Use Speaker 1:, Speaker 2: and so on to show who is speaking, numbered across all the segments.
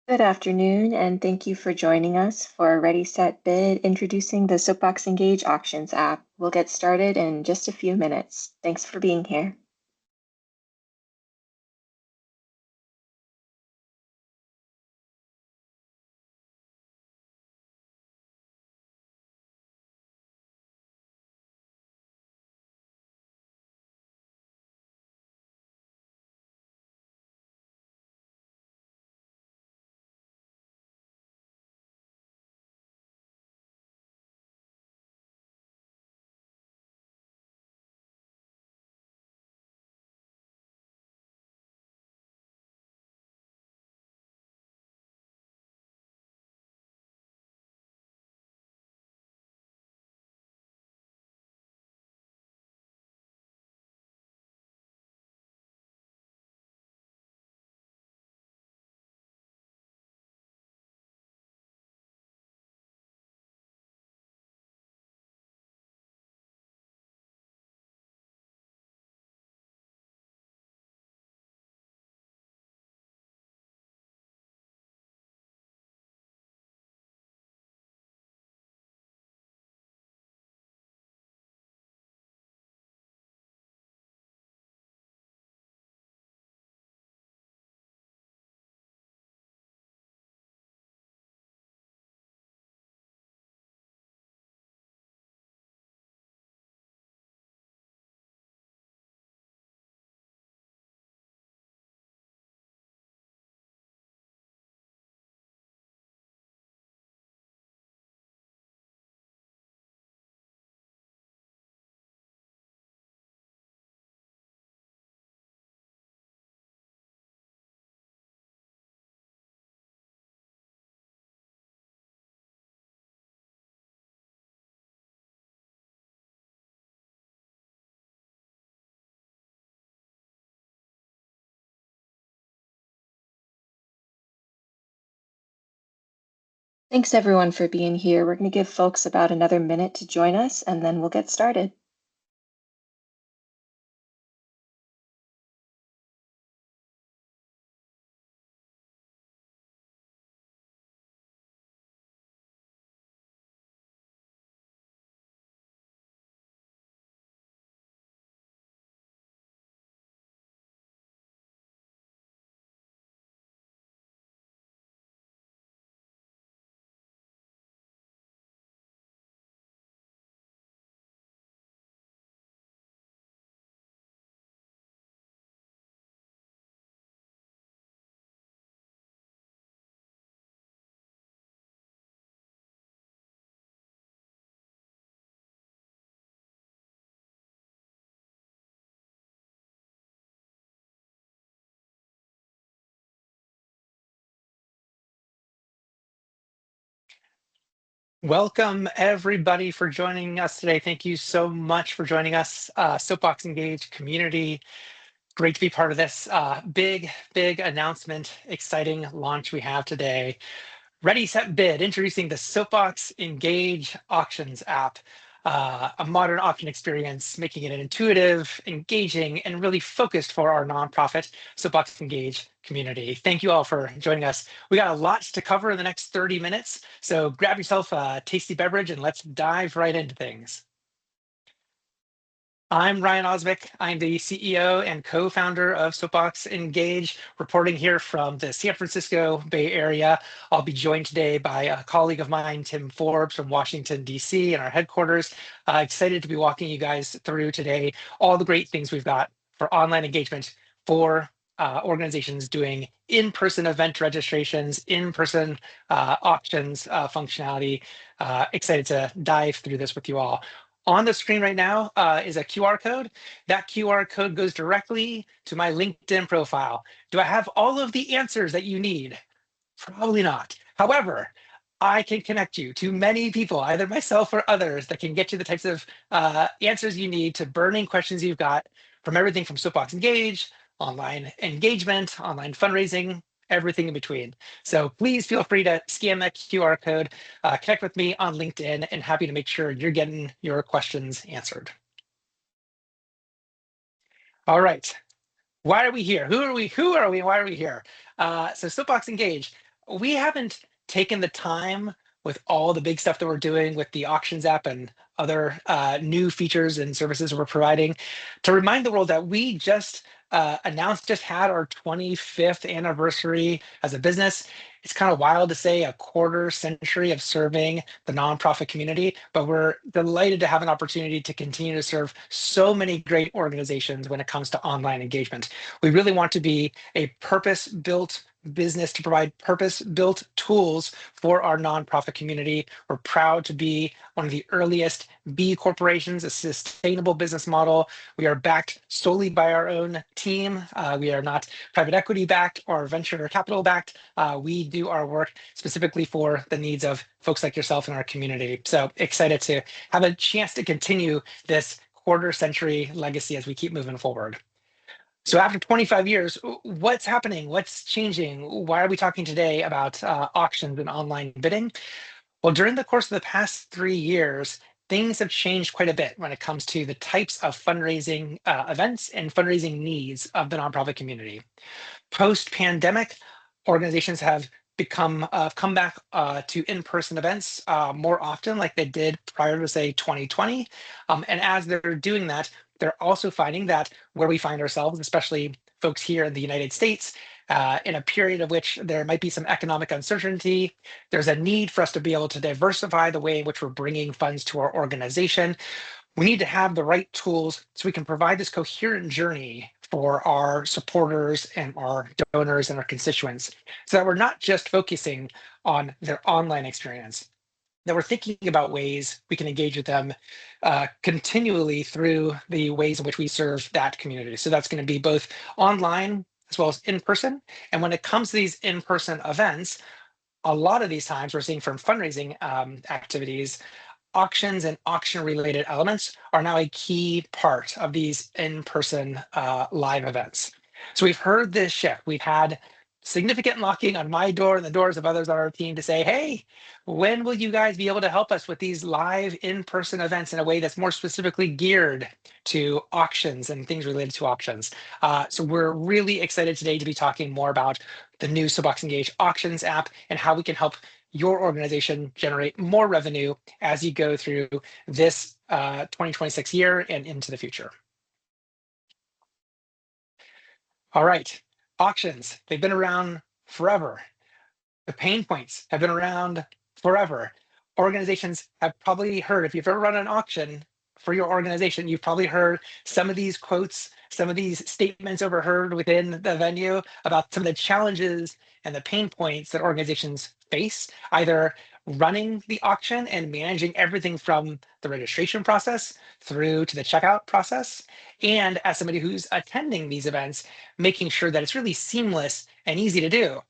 Speaker 1: Good afternoon, and thank you for joining us for Ready, Set, Bid, introducing the Soapbox Engage Auctions app. We'll get started in just a few minutes. Thanks for being here. Thanks everyone for being here. We're going to give folks about another minute to join us, and then we'll get started.
Speaker 2: Welcome everybody for joining us today. Thank you so much for joining us, Soapbox Engage community. Great to be part of this big announcement, exciting launch we have today. Ready, Set, Bid, introducing the Soapbox Engage Auctions app, a modern auction experience, making it intuitive, engaging, and really focused for our nonprofit Soapbox Engage community. Thank you all for joining us. We got a lot to cover in the next 30 minutes, so grab yourself a tasty beverage and let's dive right into things. I'm Ryan Ozimek. I'm the CEO and co-founder of Soapbox Engage, reporting here from the San Francisco Bay Area. I'll be joined today by a colleague of mine, Tim Forbes from Washington, D.C. in our headquarters. Excited to be walking you guys through today all the great things we've got for online engagement for organizations doing in-person event registrations, in-person auctions functionality. Excited to dive through this with you all. On the screen right now is a QR code. That QR code goes directly to my LinkedIn profile. Do I have all of the answers that you need? Probably not. However, I can connect you to many people, either myself or others, that can get you the types of answers you need to burning questions you've got from everything from Soapbox Engage, online engagement, online fundraising, everything in between. So please feel free to scan that QR code, connect with me on LinkedIn, and happy to make sure you're getting your questions answered. All right. Why are we here? Who are we? Who are we? Why are we here? So Soapbox Engage. we haven't taken the time with all the big stuff that we're doing with the auctions app and other new features and services we're providing to remind the world that we just had our 25th anniversary as a business. It's kind of wild to say a quarter century of serving the nonprofit community, but we're delighted to have an opportunity to continue to serve so many great organizations when it comes to online engagement. We really want to be a purpose-built business to provide purpose-built tools for our nonprofit community. We're proud to be one of the earliest B corporations, a sustainable business model. We are backed solely by our own team. We are not private equity backed or venture capital backed. We do our work specifically for the needs of folks like yourself in our community. So excited to have a chance to continue this quarter century legacy as we keep moving forward. So after 25 years, what's happening? What's changing? Why are we talking today about auctions and online bidding? Well, during the course of the past 3 years, things have changed quite a bit when it comes to the types of fundraising events and fundraising needs of the nonprofit community. Post-pandemic, organizations have come back to in-person events more often, like they did prior to say 2020. And as they're doing that, they're also finding that where we find ourselves, especially folks here in the United States, in a period of which there might be some economic uncertainty, there's a need for us to be able to diversify the way in which we're bringing funds to our organization. We need to have the right tools so we can provide this coherent journey for our supporters and our donors and our constituents so that we're not just focusing on their online experience, that we're thinking about ways we can engage with them continually through the ways in which we serve that community. So that's going to be both online as well as in person. And when it comes to these in-person events, a lot of these times we're seeing from fundraising activities, auctions and auction related elements are now a key part of these in-person live events. So we've heard this shift. We've had significant knocking on my door and the doors of others on our team to say, hey, when will you guys be able to help us with these live in-person events in a way that's more specifically geared to auctions and things related to auctions? So we're really excited today to be talking more about the new Soapbox Engage Auctions app and how we can help your organization generate more revenue as you go through this 2026 year and into the future. All right, auctions, they've been around forever. The pain points have been around forever. Organizations have probably heard, if you've ever run an auction for your organization, you've probably heard some of these quotes, some of these statements overheard within the venue about some of the challenges and the pain points that organizations face, either running the auction and managing everything from the registration process through to the checkout process. And as somebody who's attending these events, making sure that it's really seamless and easy to do.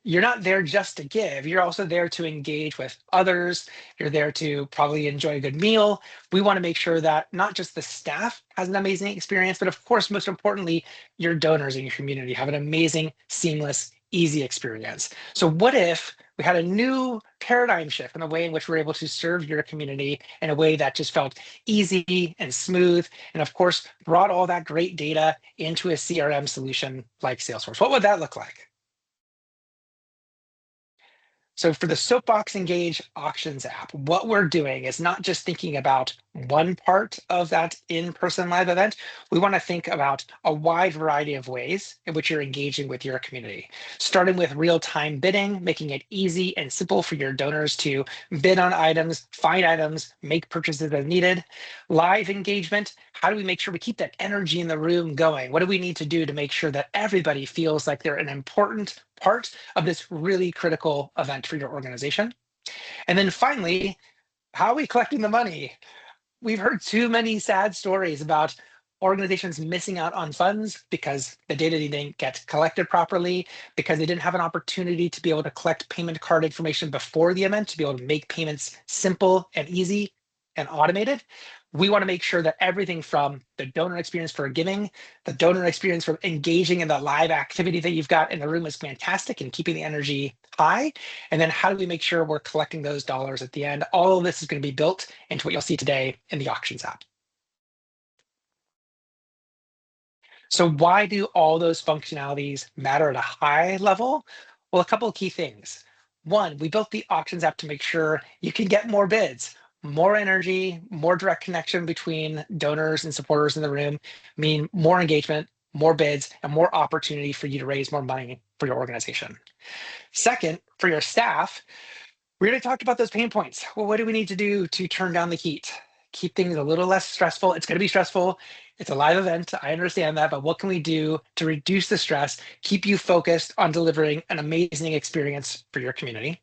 Speaker 2: You're not there just to give, you're also there to engage with others. You're there to probably enjoy a good meal. We want to make sure that not just the staff has an amazing experience, but of course, most importantly, your donors in your community have an amazing, seamless, easy experience. So what if we had a new paradigm shift in the way in which we're able to serve your community in a way that just felt easy and smooth, and of course, brought all that great data into a CRM solution like Salesforce? What would that look like? So for the Soapbox Engage Auctions app, what we're doing is not just thinking about one part of that in-person live event. We want to think about a wide variety of ways in which you're engaging with your community, starting with real-time bidding, making it easy and simple for your donors to bid on items, find items, make purchases as needed. Live engagement, how do we make sure we keep that energy in the room going? What do we need to do to make sure that everybody feels like they're an important part of this really critical event for your organization? And then finally, how are we collecting the money? We've heard too many sad stories about organizations missing out on funds because the data didn't get collected properly, because they didn't have an opportunity to be able to collect payment card information before the event, to be able to make payments simple and easy and automated. We want to make sure that everything from the donor experience for giving, the donor experience for engaging in the live activity that you've got in the room is fantastic and keeping the energy high. And then how do we make sure we're collecting those dollars at the end? All of this is going to be built into what you'll see today in the auctions app. So why do all those functionalities matter at a high level? Well, a couple of key things. One, we built the auctions app to make sure you can get more bids, more energy, more direct connection between donors and supporters in the room, mean more engagement, more bids, and more opportunity for you to raise more money for your organization. Second, for your staff, we already talked about those pain points. Well, what do we need to do to turn down the heat? Keep things a little less stressful. It's going to be stressful. It's a live event. I understand that, but what can we do to reduce the stress, keep you focused on delivering an amazing experience for your community?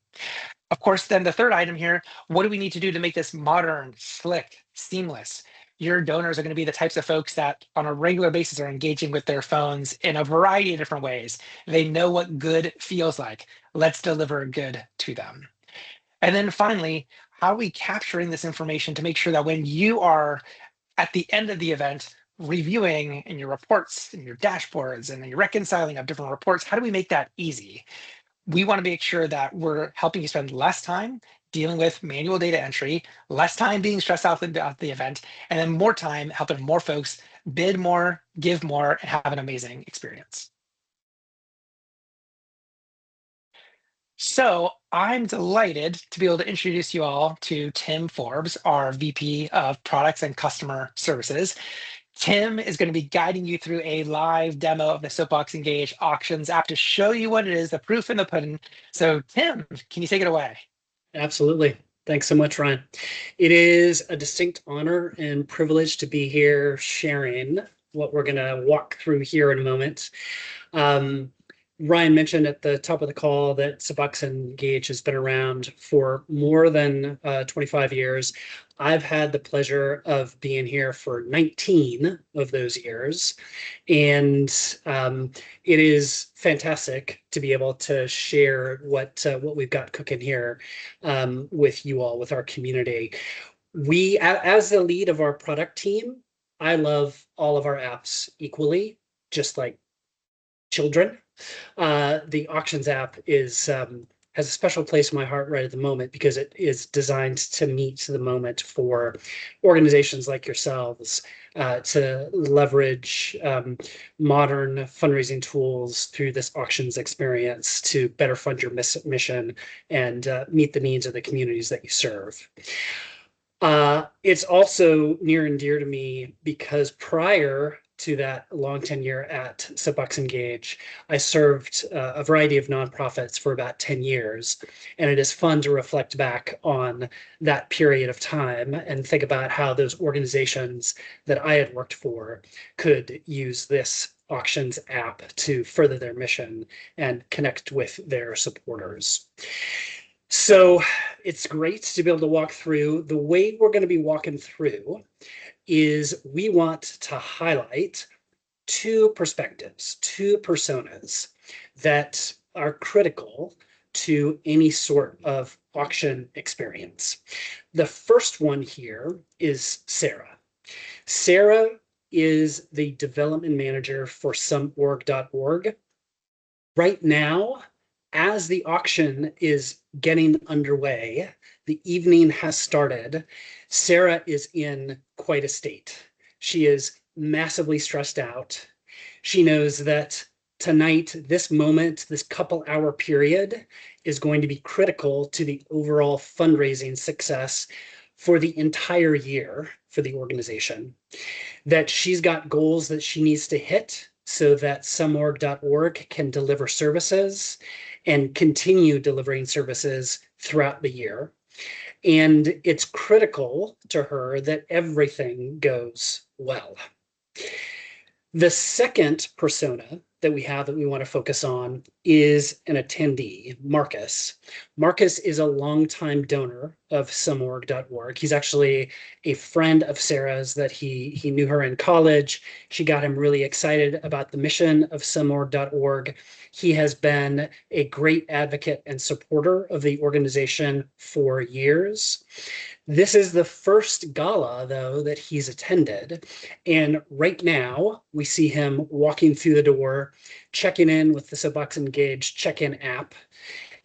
Speaker 2: Of course, then the third item here, what do we need to do to make this modern, slick, seamless? Your donors are going to be the types of folks that on a regular basis are engaging with their phones in a variety of different ways. They know what good feels like. Let's deliver good to them. And then finally, how are we capturing this information to make sure that when you are at the end of the event reviewing in your reports and your dashboards and your reconciling of different reports, how do we make that easy? We want to make sure that we're helping you spend less time dealing with manual data entry, less time being stressed out about the event, and then more time helping more folks bid more, give more, and have an amazing experience. So I'm delighted to be able to introduce you all to Tim Forbes, our VP of Products and Customer Services. Tim is going to be guiding you through a live demo of the Soapbox Engage Auctions app to show you what it is, the proof in the pudding. So Tim, can you take it away?
Speaker 3: Absolutely. Thanks so much, Ryan. It is a distinct honor and privilege to be here sharing what we're going to walk through here in a moment. Ryan mentioned at the top of the call that Soapbox Engage has been around for more than 25 years. I've had the pleasure of being here for 19 of those years. And it is fantastic to be able to share what we've got cooking here with you all, with our community. We, as the lead of our product team, I love all of our apps equally, just like children. The auctions app is has a special place in my heart right at the moment because it is designed to meet the moment for organizations like yourselves to leverage modern fundraising tools through this auctions experience to better fund your mission and meet the needs of the communities that you serve. It's also near and dear to me because prior to that long tenure at Soapbox Engage, I served a variety of nonprofits for about 10 years. And it is fun to reflect back on that period of time and think about how those organizations that I had worked for could use this auctions app to further their mission and connect with their supporters. So it's great to be able to walk through. The way we're going to be walking through is we want to highlight two perspectives, two personas that are critical to any sort of auction experience. The first one here is Sarah. Sarah is the development manager for someorg.org. Right now, as the auction is getting underway, the evening has started, Sarah is in quite a state. She is massively stressed out. She knows that tonight, this moment, this couple hour period is going to be critical to the overall fundraising success for the entire year for the organization. That she's got goals that she needs to hit so that someorg.org can deliver services and continue delivering services throughout the year. And it's critical to her that everything goes well. The second persona that we have that we want to focus on is an attendee, Marcus. Marcus is a longtime donor of someorg.org. He's actually a friend of Sarah's that he knew her in college. She got him really excited about the mission of someorg.org. He has been a great advocate and supporter of the organization for years. This is the first gala, though, that he's attended. And right now, we see him walking through the door, checking in with the Soapbox Engage check-in app,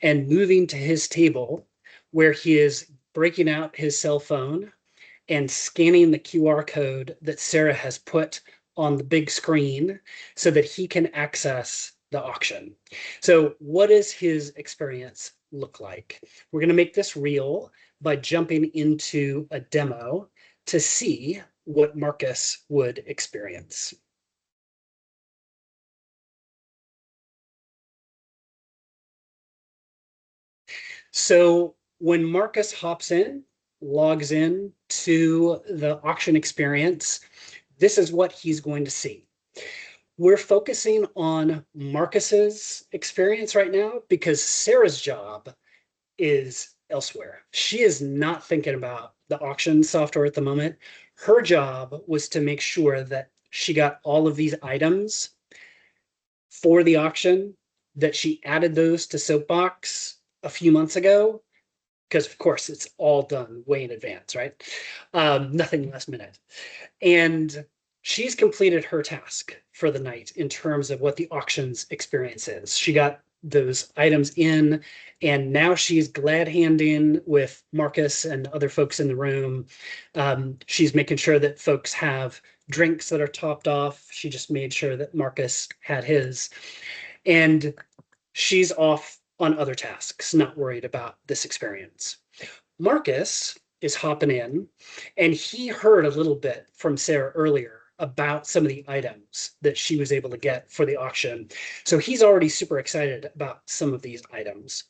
Speaker 3: and moving to his table where he is breaking out his cell phone and scanning the QR code that Sarah has put on the big screen so that he can access the auction. So what is his experience look like. We're going to make this real by jumping into a demo to see what Marcus would experience. So when Marcus hops in, logs in to the auction experience, this is what he's going to see. We're focusing on Marcus's experience right now because Sarah's job is elsewhere. She is not thinking about the auction software at the moment. Her job was to make sure that she got all of these items for the auction, that she added those to Soapbox a few months ago, because of course it's all done way in advance, right? Nothing last minute. And she's completed her task for the night in terms of what the auctions experience is. She got those items in, and now she's glad handing with Marcus and other folks in the room. She's making sure that folks have drinks that are topped off. She just made sure that Marcus had his. And she's off on other tasks, not worried about this experience. Marcus is hopping in, and he heard a little bit from Sarah earlier about some of the items that she was able to get for the auction. So he's already super excited about some of these items.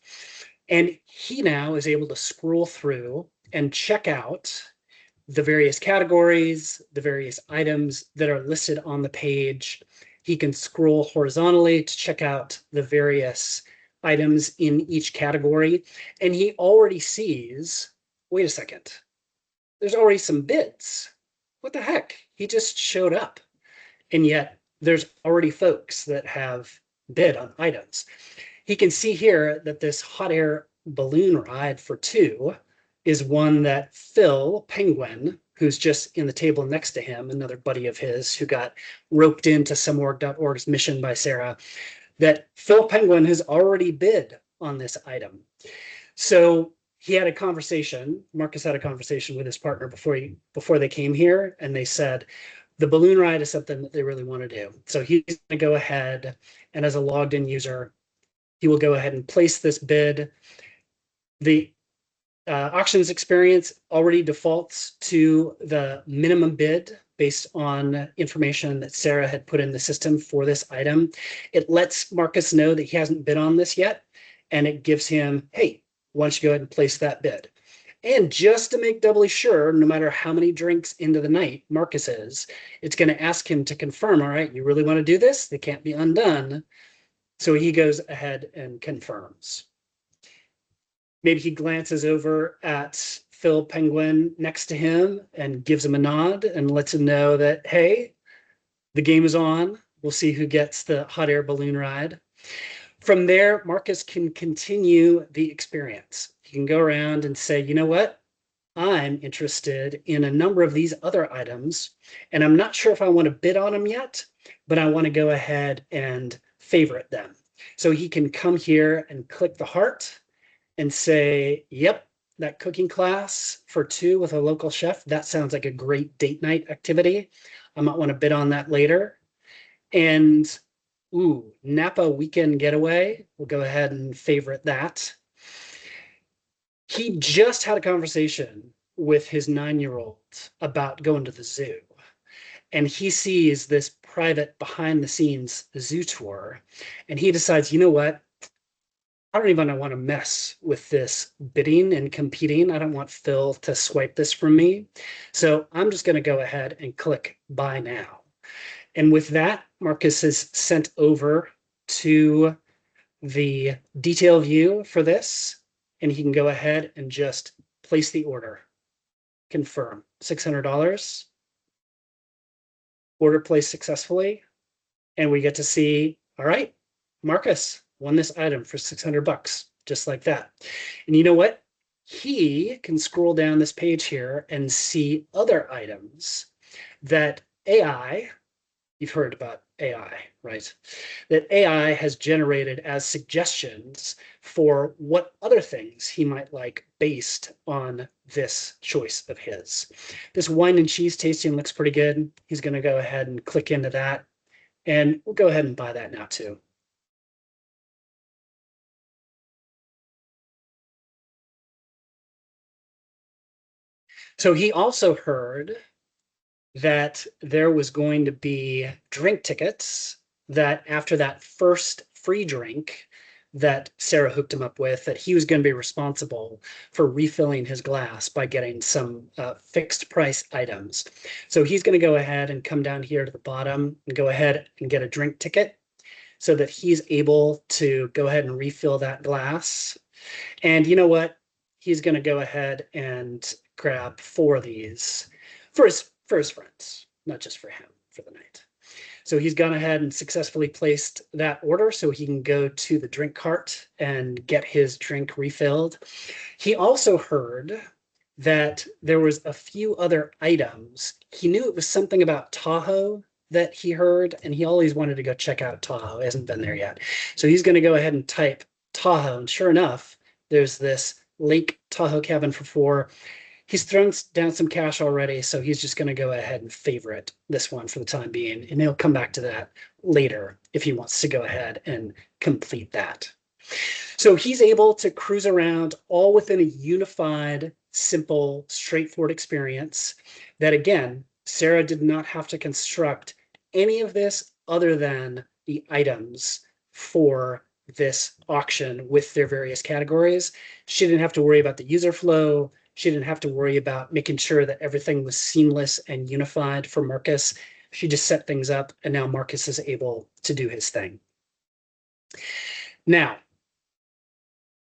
Speaker 3: And he now is able to scroll through and check out the various categories, the various items that are listed on the page. He can scroll horizontally to check out the various items in each category. And he already sees, wait a second, there's already some bids. What the heck? He just showed up. And yet there's already folks that have bid on items. He can see here that this hot air balloon ride for 2 is one that Phil Penguin, who's just in the table next to him, another buddy of his who got roped into someorg.org's mission by Sarah, that Phil Penguin has already bid on this item. So he had a conversation, Marcus had a conversation with his partner before they came here, and they said, the balloon ride is something that they really want to do. So he's going to go ahead, and as a logged in user, he will go ahead and place this bid. The auctions experience already defaults to the minimum bid based on information that Sarah had put in the system for this item. It lets Marcus know that he hasn't bid on this yet, and it gives him, hey, why don't you go ahead and place that bid? And just to make doubly sure, no matter how many drinks into the night Marcus is, it's going to ask him to confirm, all right, you really want to do this? They can't be undone. So he goes ahead and confirms. Maybe he glances over at Phil Penguin next to him and gives him a nod and lets him know that, hey, the game is on. We'll see who gets the hot air balloon ride. From there, Marcus can continue the experience. He can go around and say, you know what? I'm interested in a number of these other items, and I'm not sure if I want to bid on them yet, but I want to go ahead and favorite them. So he can come here and click the heart and say, yep, that cooking class for 2 with a local chef, that sounds like a great date night activity. I might want to bid on that later. And ooh, Napa weekend getaway, we'll go ahead and favorite that. He just had a conversation with his 9-year-old about going to the zoo. And he sees this private behind the scenes zoo tour. And he decides, you know what? I don't even want to mess with this bidding and competing. I don't want Phil to swipe this from me. So I'm just going to go ahead and click buy now. And with that, Marcus is sent over to the detail view for this, and he can go ahead and just place the order. Confirm $600. Order placed successfully. And we get to see, all right, Marcus won this item for $600, just like that. And you know what? He can scroll down this page here and see other items that AI, you've heard about AI, right? That AI has generated as suggestions for what other things he might like based on this choice of his. This wine and cheese tasting looks pretty good. He's going to go ahead and click into that. And we'll go ahead and buy that now too. So he also heard that there was going to be drink tickets, that after that first free drink that Sarah hooked him up with, that he was going to be responsible for refilling his glass by getting some fixed price items. So he's going to go ahead and come down here to the bottom and go ahead and get a drink ticket so that he's able to go ahead and refill that glass. And you know what? He's going to go ahead and grab 4 of these for his friends, not just for him for the night. So he's gone ahead and successfully placed that order so he can go to the drink cart and get his drink refilled. He also heard that there was a few other items. He knew it was something about Tahoe that he heard, and he always wanted to go check out Tahoe. He hasn't been there yet. So he's going to go ahead and type Tahoe, and sure enough, there's this Lake Tahoe cabin for 4. He's thrown down some cash already, so he's just going to go ahead and favorite this one for the time being, and he'll come back to that later if he wants to go ahead and complete that. So he's able to cruise around all within a unified, simple, straightforward experience that, again, Sarah did not have to construct any of this other than the items for this auction with their various categories. She didn't have to worry about the user flow. She didn't have to worry about making sure that everything was seamless and unified for Marcus. She just set things up, and now Marcus is able to do his thing. Now,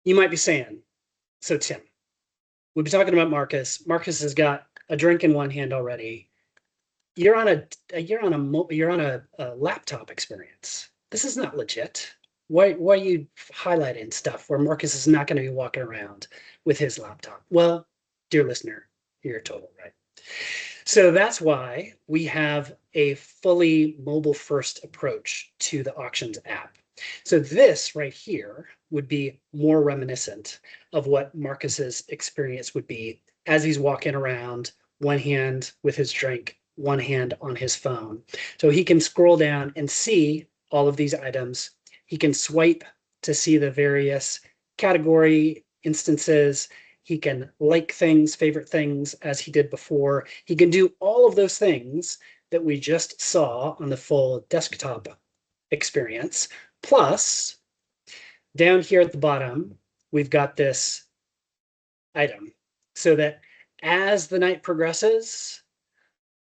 Speaker 3: you might be saying, so Tim, we've been talking about Marcus. Marcus has got a drink in one hand already. You're on a laptop experience. This is not legit. Why are you highlighting stuff where Marcus is not going to be walking around with his laptop? Well, dear listener, you're total right. So that's why we have a fully mobile first approach to the auctions app. So this right here would be more reminiscent of what Marcus's experience would be as he's walking around, one hand with his drink, one hand on his phone. So he can scroll down and see all of these items. He can swipe to see the various category instances. He can like things, favorite things, as he did before. He can do all of those things that we just saw on the full desktop experience. Plus, down here at the bottom, we've got this item so that as the night progresses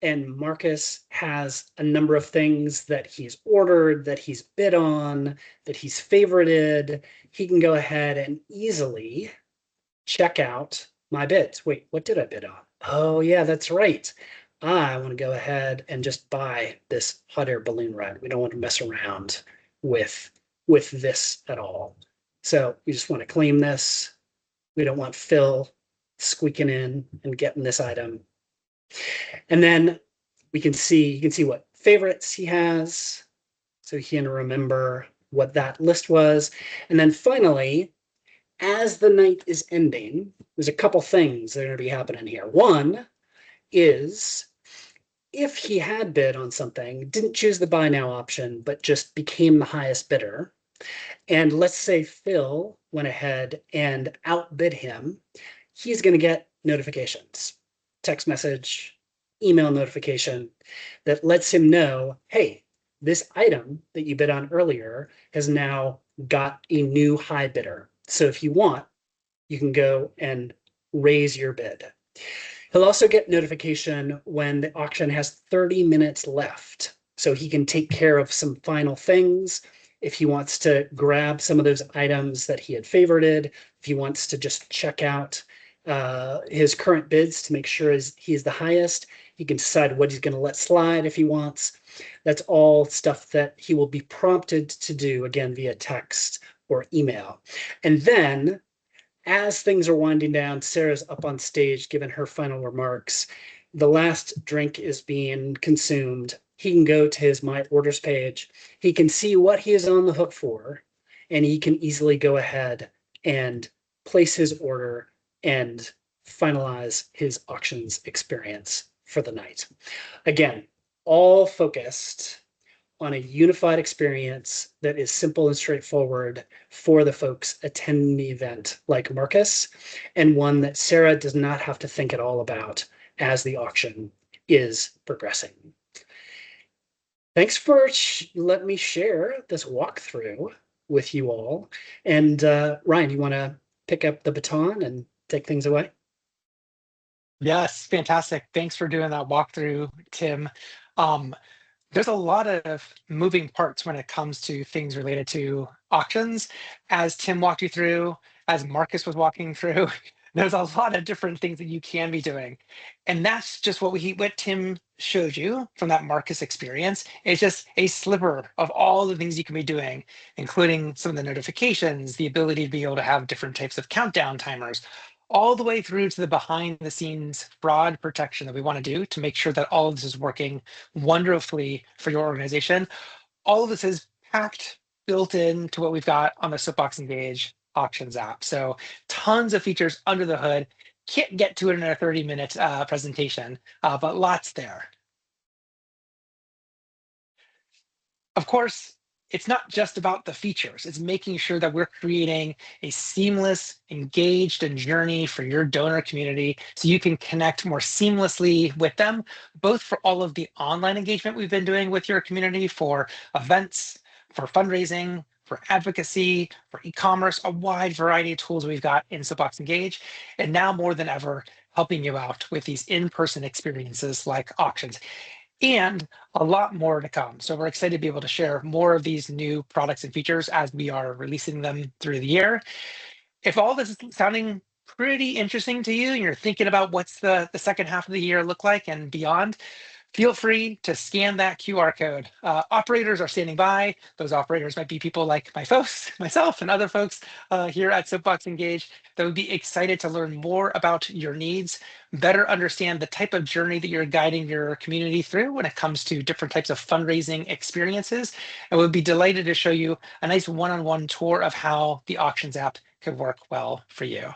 Speaker 3: and Marcus has a number of things that he's ordered, that he's bid on, that he's favorited, he can go ahead and easily check out my bids. Wait, what did I bid on? Oh yeah, that's right. I want to go ahead and just buy this hot air balloon ride. We don't want to mess around with this at all. So we just want to claim this. We don't want Phil squeaking in and getting this item. And then you can see what favorites he has. So he can remember what that list was. And then finally, as the night is ending, there's a couple things that are going to be happening here. One is if he had bid on something, didn't choose the buy now option, but just became the highest bidder, and let's say Phil went ahead and outbid him, he's going to get notifications, text message, email notification that lets him know, hey, this item that you bid on earlier has now got a new high bidder. So if you want, you can go and raise your bid. He'll also get notification when the auction has 30 minutes left. So he can take care of some final things. If he wants to grab some of those items that he had favorited, if he wants to just check out his current bids to make sure he's the highest, he can decide what he's going to let slide if he wants. That's all stuff that he will be prompted to do, again, via text or email. And then as things are winding down, Sarah's up on stage giving her final remarks. The last drink is being consumed. He can go to his My Orders page. He can see what he is on the hook for, and he can easily go ahead and place his order and finalize his auctions experience for the night. Again, all focused on a unified experience that is simple and straightforward for the folks attending the event like Marcus, and one that Sarah does not have to think at all about as the auction is progressing. Thanks for letting me share this walkthrough with you all. And Ryan, you want to pick up the baton and take things away?
Speaker 2: Yes, fantastic. Thanks for doing that walkthrough, Tim. Um, there's a lot of moving parts when it comes to things related to auctions. As Tim walked you through, as Marcus was walking through, there's a lot of different things that you can be doing. And that's just what Tim showed you from that Marcus experience. It's just a sliver of all the things you can be doing, including some of the notifications, the ability to be able to have different types of countdown timers, all the way through to the behind the scenes fraud protection that we want to do to make sure that all of this is working wonderfully for your organization. All of this is packed, built into what we've got on the Soapbox Engage Auctions app. So tons of features under the hood. Can't get to it in a 30-minute presentation, but lots there. Of course, it's not just about the features. It's making sure that we're creating a seamless, engaged and journey for your donor community so you can connect more seamlessly with them, both for all of the online engagement we've been doing with your community for events, for fundraising, for advocacy, for e-commerce, a wide variety of tools we've got in Soapbox Engage, and now more than ever, helping you out with these in-person experiences like auctions, and a lot more to come. So we're excited to be able to share more of these new products and features as we are releasing them through the year. If all this is sounding pretty interesting to you and you're thinking about what's the second half of the year look like and beyond, feel free to scan that QR code. Operators are standing by. Those operators might be people like myself, and other folks here at Soapbox Engage that would be excited to learn more about your needs, better understand the type of journey that you're guiding your community through when it comes to different types of fundraising experiences, and would be delighted to show you a nice one-on-one tour of how the auctions app could work well for you.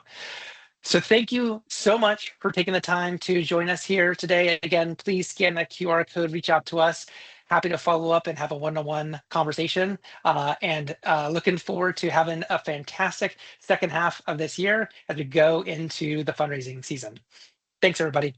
Speaker 2: So thank you so much for taking the time to join us here today. Again, please scan that QR code, reach out to us. Happy to follow up and have a one-on-one conversation. And looking forward to having a fantastic second half of this year as we go into the fundraising season. Thanks, everybody.